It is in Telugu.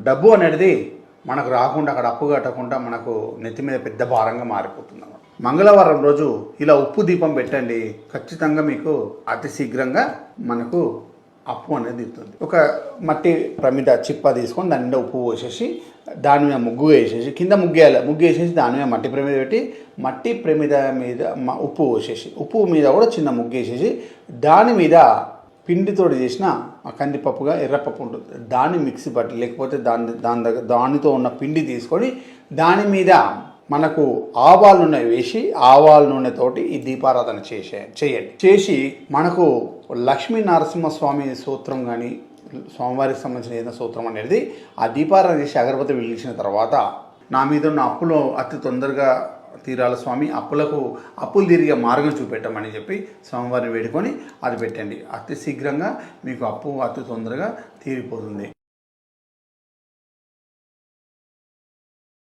డబ్బు అనేది మనకు రాకుండా అక్కడ అప్పు కట్టకుండా మనకు నెత్తి మీద పెద్ద భారంగా మారిపోతుంది అన్నమాట. మంగళవారం రోజు ఇలా ఉప్పు దీపం పెట్టండి, ఖచ్చితంగా మీకు అతి శీఘ్రంగా మనకు అప్పు అనేది ఇస్తుంది. ఒక మట్టి ప్రమిద చిప్ప తీసుకొని దాని నిండా ఉప్పు పోసేసి దాని మీద ముగ్గు వేసేసి, కింద ముగ్గు వేసేసి దాని మీద మట్టి ప్రమిద పెట్టి మట్టి ప్రమిద మీద ఉప్పు పోసేసి, ఉప్పు మీద కూడా చిన్న ముగ్గు వేసేసి దాని మీద పిండితోటి చేసిన కందిపప్పుగా ఎర్రపప్పు ఉంటుంది, దాన్ని మిక్సీ పట్టి లేకపోతే దానితో ఉన్న పిండి తీసుకొని దాని మీద మనకు ఆవాల నూనె వేసి ఆవాల నూనెతోటి ఈ దీపారాధన చేయండి. చేసి మనకు లక్ష్మీ నరసింహస్వామి సూత్రం కానీ స్వామివారికి సంబంధించిన ఏదైనా సూత్రం అనేది ఆ దీపారాధన చేసి అగరబత్తి వెలిగించిన తర్వాత, నా మీద ఉన్న అప్పులో అతి తొందరగా తీరాల స్వామి, అప్పులు తిరిగే మార్గం చూపెట్టమని చెప్పి స్వామివారిని వేడుకొని అది పెట్టండి. అతి శీఘ్రంగా మీకు అప్పు అతి తొందరగా తీరిపోతుంది.